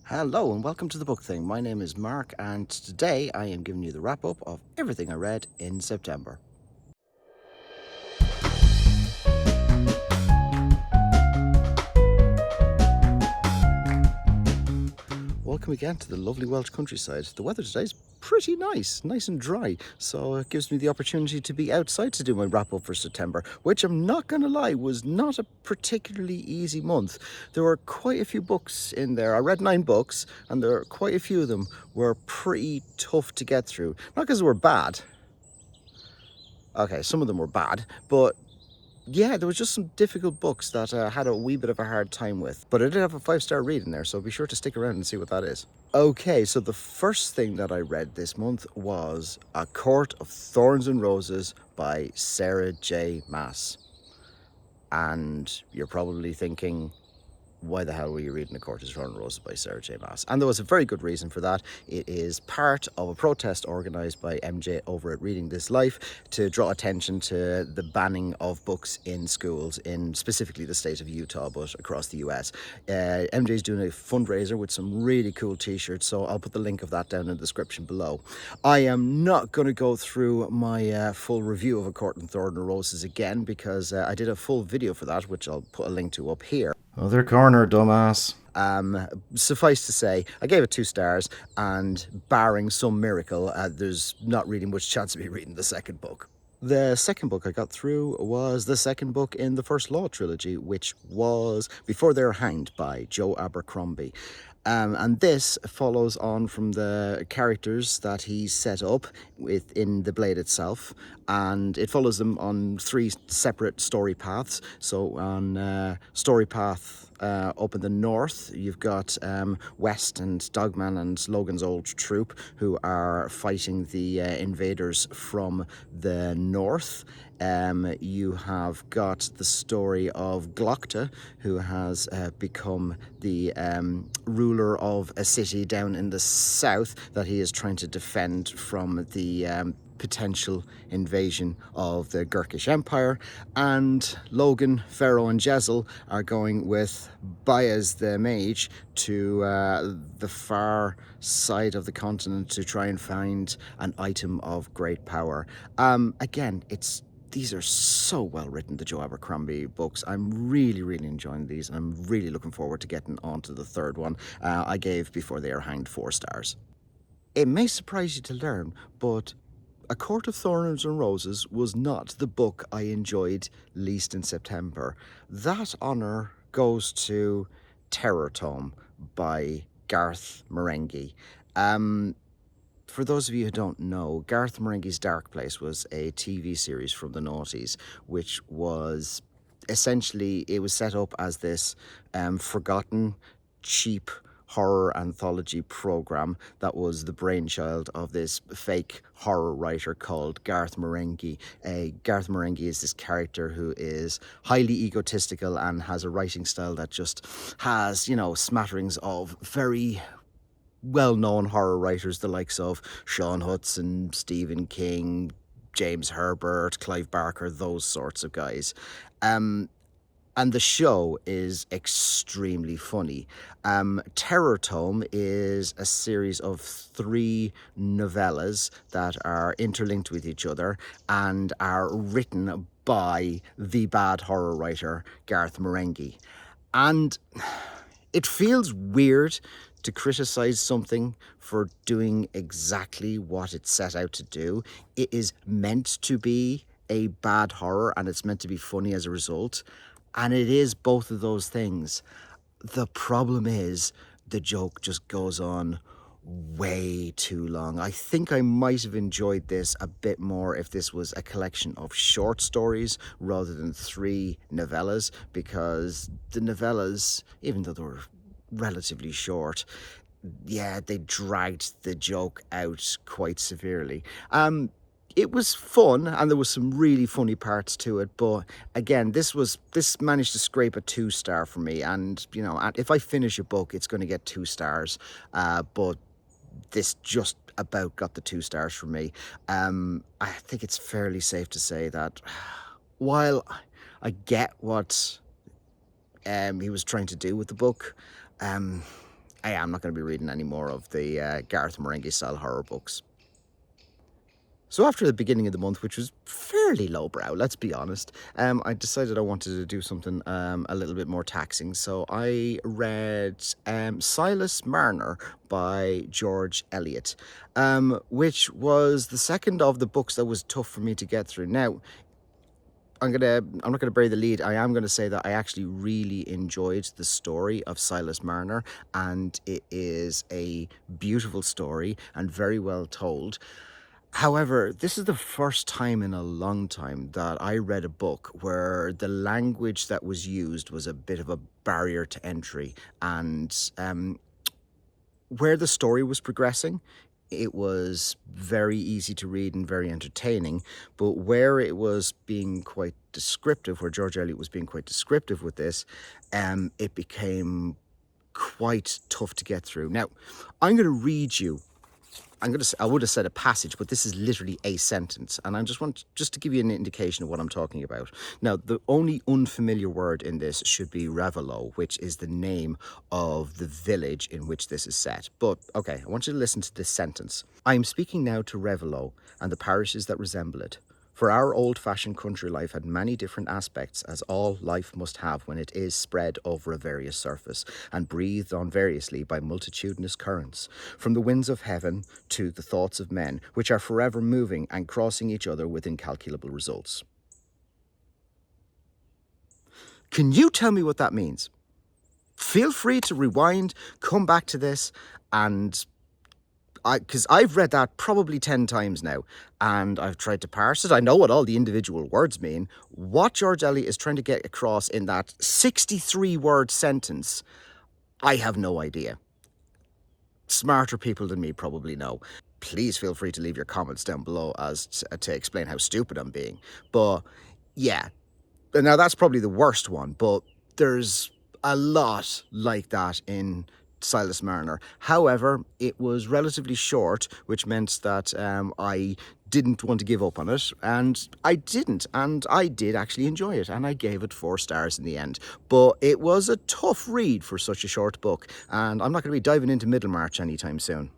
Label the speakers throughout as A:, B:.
A: Hello and welcome to the Book Thing. My name is Mark and today I am giving you the wrap up of everything I read in September. Welcome again to the lovely Welsh countryside. The weather today is pretty nice and dry, so it gives me the opportunity to be outside to do my wrap up for September, which I'm not going to lie was not a particularly easy month. There were quite a few books in there. I read 9 books and there were quite a few of them were pretty tough to get through. Not because they were bad. Okay, some of them were bad, but yeah, there was just some difficult books that I had a wee bit of a hard time with. But I did have a 5-star read in there, so be sure to stick around and see what that is. Okay, so the first thing that I read this month was A Court of Thorns and Roses by Sarah J. Maas. And you're probably thinking, why the hell were you reading A Court of Thorns and Roses by Sarah J. Maas? And there was a very good reason for that. It is part of a protest organised by MJ over at Reading This Life to draw attention to the banning of books in schools in specifically the state of Utah, but across the US. MJ's doing a fundraiser with some really cool t-shirts, so I'll put the link of that down in the description below. I am not going to go through my full review of A Court of Thorns and Roses again because I did a full video for that, which I'll put a link to up here.
B: Other corner, dumbass.
A: Suffice to say, I gave it 2 stars, and barring some miracle, there's not really much chance of me reading the second book. The second book I got through was the second book in the First Law trilogy, which was Before They're Hanged by Joe Abercrombie. And this follows on from the characters that he set up within the Blade itself, and it follows them on 3 separate story paths. So on story path up in the north, you've got West and Dogman and Logan's old troop who are fighting the invaders from the north. You have got the story of Glocta, who has become the ruler of a city down in the south that he is trying to defend from the potential invasion of the Gurkish Empire. And Logan, Pharaoh and Jezzel are going with Baez the Mage to the far side of the continent to try and find an item of great power. Again, these are so well written, the Joe Abercrombie books. I'm really enjoying these, and I'm really looking forward to getting on to the third one. I gave Before They Are Hanged 4 stars. It may surprise you to learn, but A Court of Thorns and Roses was not the book I enjoyed least in September. That honour goes to Terrortome by Garth Merenghi. For those of you who don't know, Garth Marenghi's Dark Place was a TV series from the noughties, which was essentially, it was set up as this forgotten, cheap horror anthology program that was the brainchild of this fake horror writer called Garth Marenghi. Garth Marenghi is this character who is highly egotistical and has a writing style that just has, smatterings of very well-known horror writers, the likes of Sean Hudson, Stephen King, James Herbert, Clive Barker, those sorts of guys. And the show is extremely funny. Terrortome is a series of 3 novellas that are interlinked with each other and are written by the bad horror writer Garth Marenghi. And it feels weird to criticize something for doing exactly what it set out to do. It is meant to be a bad horror and it's meant to be funny as a result. And it is both of those things. The problem is the joke just goes on way too long. I think I might have enjoyed this a bit more if this was a collection of short stories rather than 3 novellas, because the novellas, even though they were relatively short, they dragged the joke out quite severely. It was fun and there was some really funny parts to it, but again, this managed to scrape a 2 star for me, and if I finish a book it's going to get 2 stars, but this just about got the 2 stars for me. I think it's fairly safe to say that while I get what he was trying to do with the book, I am not going to be reading any more of the Garth Merenghi style horror books. So after the beginning of the month, which was fairly lowbrow, let's be honest, I decided I wanted to do something a little bit more taxing. So I read Silas Marner by George Elliot, which was the second of the books that was tough for me to get through. Now, I'm not gonna bury the lead. I am gonna say that I actually really enjoyed the story of Silas Marner, and it is a beautiful story and very well told. However, this is the first time in a long time that I read a book where the language that was used was a bit of a barrier to entry, and where the story was progressing, it was very easy to read and very entertaining, but where it was being quite descriptive, where George Eliot was being quite descriptive with this, it became quite tough to get through. Now, I'm going to read you. I would have said a passage, but this is literally a sentence, and I just want to give you an indication of what I'm talking about. Now, the only unfamiliar word in this should be Revelo, which is the name of the village in which this is set. But okay, I want you to listen to this sentence. I am speaking now to Revelo and the parishes that resemble it. For our old-fashioned country life had many different aspects, as all life must have when it is spread over a various surface, and breathed on variously by multitudinous currents, from the winds of heaven to the thoughts of men, which are forever moving and crossing each other with incalculable results. Can you tell me what that means? Feel free to rewind, come back to this, and because I've read that probably 10 times now, and I've tried to parse it. I know what all the individual words mean. What George Eliot is trying to get across in that 63-word sentence, I have no idea. Smarter people than me probably know. Please feel free to leave your comments down below as to explain how stupid I'm being. But yeah, now that's probably the worst one, but there's a lot like that in Silas Marner. However, it was relatively short, which meant that I didn't want to give up on it, and I didn't, and I did actually enjoy it, and I gave it 4 stars in the end. But it was a tough read for such a short book, and I'm not going to be diving into Middlemarch anytime soon.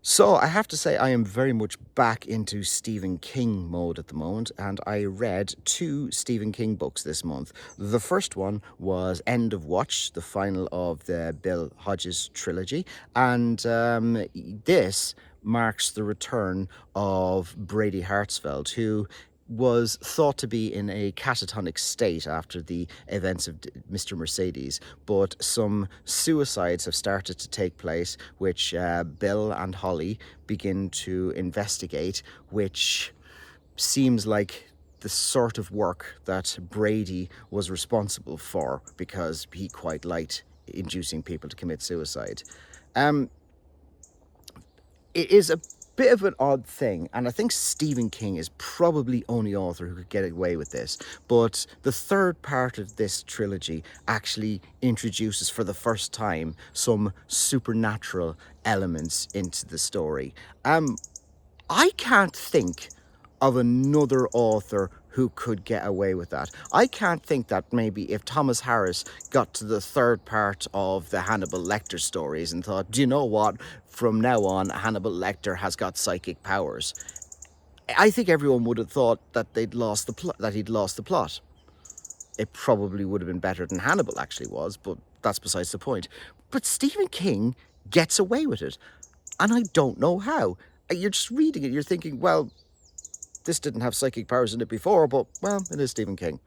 A: So I have to say I am very much back into Stephen King mode at the moment, and I read 2 Stephen King books this month. The first one was End of Watch, the final of the Bill Hodges trilogy, and this marks the return of Brady Hartsfeld, who was thought to be in a catatonic state after the events of Mr. Mercedes, but some suicides have started to take place, which Bill and Holly begin to investigate, which seems like the sort of work that Brady was responsible for, because he quite liked inducing people to commit suicide. It is a bit of an odd thing, and I think Stephen King is probably the only author who could get away with this, but the third part of this trilogy actually introduces for the first time some supernatural elements into the story. I can't think of another author who could get away with that. I can't think that maybe if Thomas Harris got to the third part of the Hannibal Lecter stories and thought, do you know what, from now on Hannibal Lecter has got psychic powers, I think everyone would have thought that he'd lost the plot. It probably would have been better than Hannibal actually was, but that's besides the point. But Stephen King gets away with it, and I don't know how. You're just reading it, you're thinking, well, this didn't have psychic powers in it before, but, well, it is Stephen King.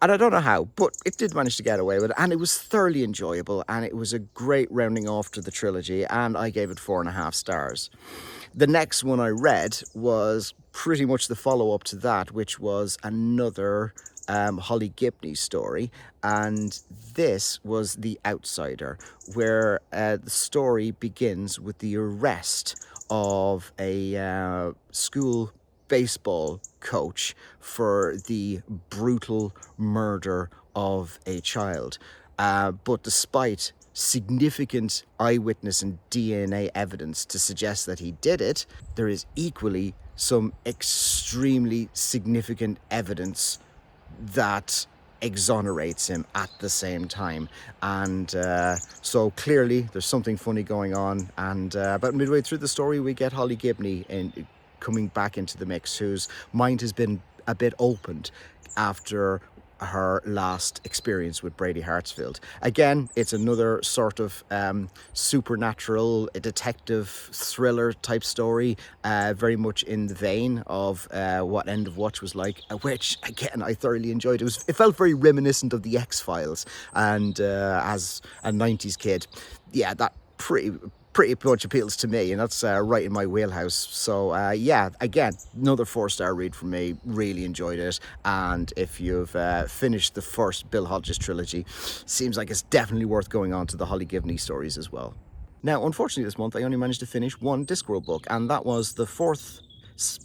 A: And I don't know how, but it did manage to get away with it, and it was thoroughly enjoyable, and it was a great rounding off to the trilogy, and I gave it 4.5 stars. The next one I read was pretty much the follow-up to that, which was another Holly Gibney story, and this was The Outsider, where the story begins with the arrest of a school baseball coach for the brutal murder of a child. But despite significant eyewitness and DNA evidence to suggest that he did it, there is equally some extremely significant evidence that exonerates him at the same time. And so clearly there's something funny going on. And about midway through the story, we get Holly Gibney coming back into the mix, whose mind has been a bit opened after her last experience with Brady Hartsfield. Again, it's another sort of supernatural detective thriller type story, very much in the vein of what End of Watch was like, which again I thoroughly enjoyed. It felt very reminiscent of the X-Files, and as a 90s kid, yeah, that pretty much appeals to me, and that's right in my wheelhouse. So yeah, again, another 4-star read from me. Really enjoyed it, and if you've finished the first Bill Hodges trilogy, seems like it's definitely worth going on to the Holly Gibney stories as well. Now, unfortunately, this month I only managed to finish one Discworld book, and that was the 4th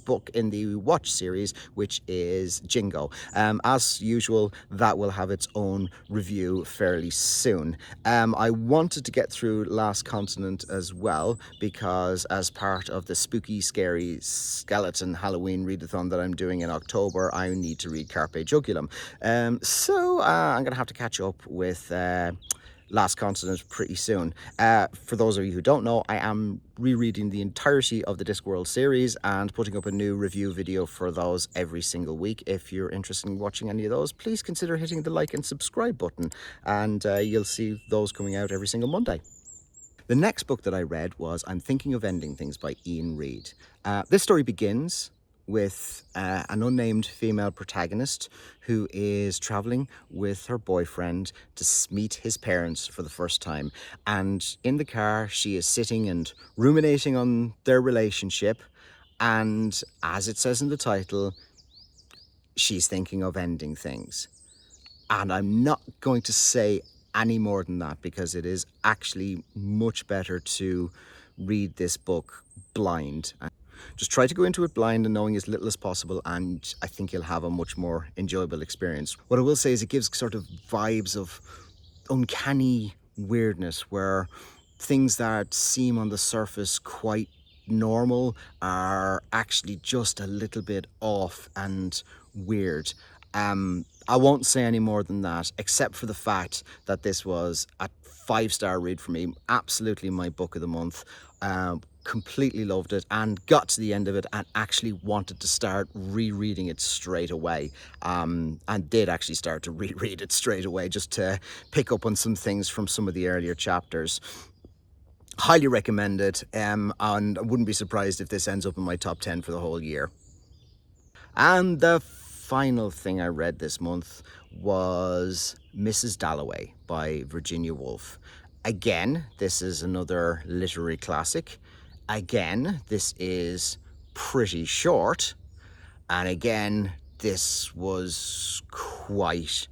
A: book in the Watch series, which is Jingo. As usual, that will have its own review fairly soon. I wanted to get through Last Continent as well, because as part of the spooky, scary skeleton Halloween readathon that I'm doing in October, I need to read Carpe Jugulum. So I'm going to have to catch up with Last Continent pretty soon. For those of you who don't know, I am rereading the entirety of the Discworld series and putting up a new review video for those every single week. If you're interested in watching any of those, please consider hitting the like and subscribe button, and you'll see those coming out every single Monday. The next book that I read was I'm Thinking of Ending Things by Iain Reid. This story begins with an unnamed female protagonist who is traveling with her boyfriend to meet his parents for the first time. And in the car, she is sitting and ruminating on their relationship. And as it says in the title, she's thinking of ending things. And I'm not going to say any more than that, because it is actually much better to read this book blind. Just try to go into it blind and knowing as little as possible, and I think you'll have a much more enjoyable experience. What I will say is it gives sort of vibes of uncanny weirdness, where things that seem on the surface quite normal are actually just a little bit off and weird. I won't say any more than that, except for the fact that this was a 5-star read for me. Absolutely my book of the month. Completely loved it, and got to the end of it and actually wanted to start rereading it straight away, and did actually start to reread it straight away just to pick up on some things from some of the earlier chapters. Highly recommend it, and I wouldn't be surprised if this ends up in my top 10 for the whole year. And the final thing I read this month was Mrs. Dalloway by Virginia Woolf. Again, this is another literary classic. Again, this is pretty short. And again, this was quite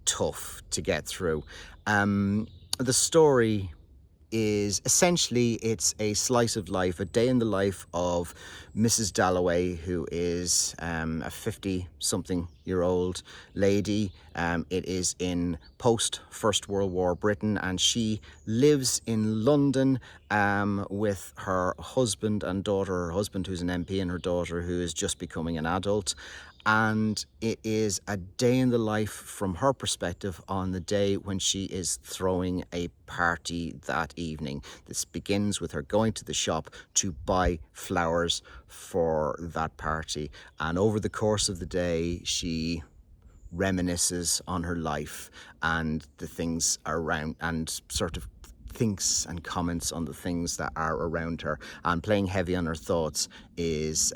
A: tough to get through. The story is essentially, it's a slice of life, a day in the life of Mrs. Dalloway, who is a 50-something-year-old lady. It is in post-First World War Britain, and she lives in London with her husband and daughter, her husband who's an MP and her daughter who is just becoming an adult. And it is a day in the life from her perspective on the day when she is throwing a party that evening. This begins with her going to the shop to buy flowers for that party. And over the course of the day, she reminisces on her life and the things around, and sort of thinks and comments on the things that are around her. And playing heavy on her thoughts is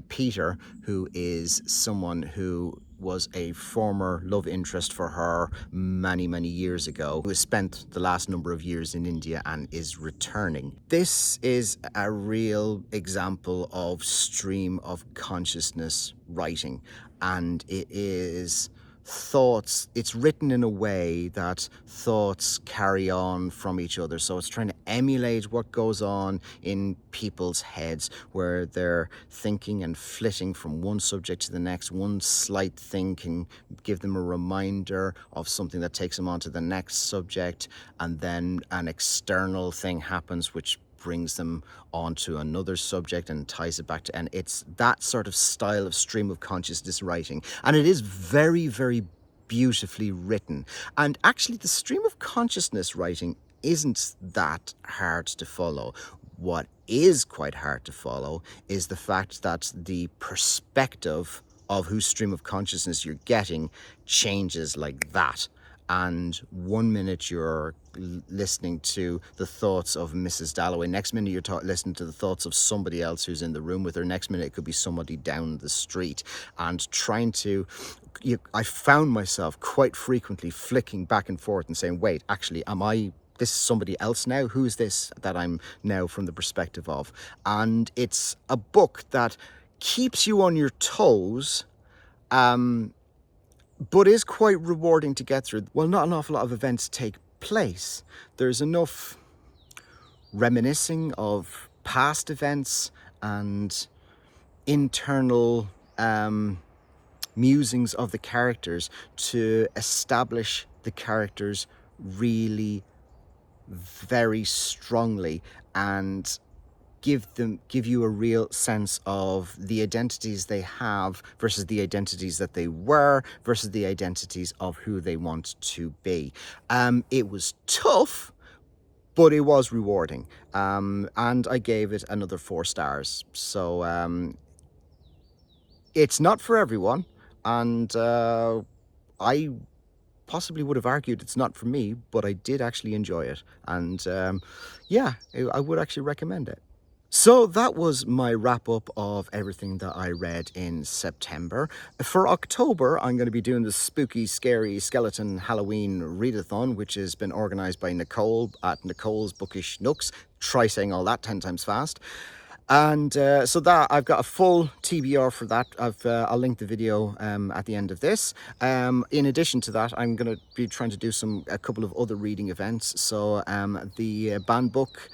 A: Peter, who is someone who was a former love interest for her many, many years ago, who has spent the last number of years in India and is returning. This is a real example of stream of consciousness writing, and it is thoughts, it's written in a way that thoughts carry on from each other. So it's trying to emulate what goes on in people's heads, where they're thinking and flitting from one subject to the next. One slight thing can give them a reminder of something that takes them on to the next subject, and then an external thing happens which brings them onto another subject and ties it back to, and it's that sort of style of stream of consciousness writing. And it is very, very beautifully written. And actually, the stream of consciousness writing isn't that hard to follow. What is quite hard to follow is the fact that the perspective of whose stream of consciousness you're getting changes like that. And one minute you're listening to the thoughts of Mrs. Dalloway, next minute you're listening to the thoughts of somebody else who's in the room with her, next minute it could be somebody down the street, and trying to... I found myself quite frequently flicking back and forth and saying, wait, actually, this is somebody else now? Who's this that I'm now from the perspective of? And it's a book that keeps you on your toes, but is quite rewarding to get through. Well, not an awful lot of events take place. There's enough reminiscing of past events and internal musings of the characters to establish the characters really very strongly and give you a real sense of the identities they have versus the identities that they were versus the identities of who they want to be. It was tough, but it was rewarding. And I gave it another 4 stars. So it's not for everyone. And I possibly would have argued it's not for me, but I did actually enjoy it. And yeah, I would actually recommend it. So that was my wrap up of everything that I read in September. For October, I'm going to be doing the spooky, scary skeleton Halloween readathon, which has been organised by Nicole at Nicole's Bookish Nooks. Try saying all that 10 times fast. And so that I've got a full TBR for that. I'll link the video at the end of this. In addition to that, I'm going to be trying to do a couple of other reading events. So the band book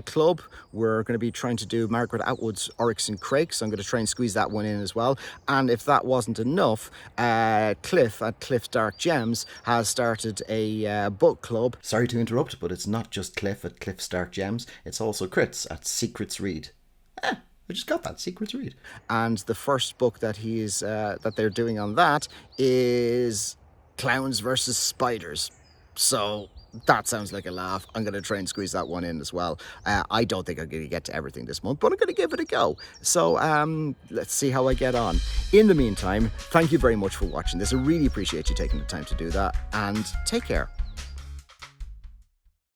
A: club, we're going to be trying to do Margaret Atwood's Oryx and Crake, so I'm going to try and squeeze that one in as well. And if that wasn't enough, Cliff at Cliff's Dark Gems has started a book club.
B: Sorry to interrupt, but it's not just Cliff at Cliff's Dark Gems, it's also Crits at Secrets Read. I just got that, Secrets Read.
A: And the first book that that they're doing on that is Clowns versus Spiders. So that sounds like a laugh. I'm going to try and squeeze that one in as well. I don't think I'm going to get to everything this month, but I'm going to give it a go. So let's see how I get on. In the meantime, thank you very much for watching this. I really appreciate you taking the time to do that, and take care.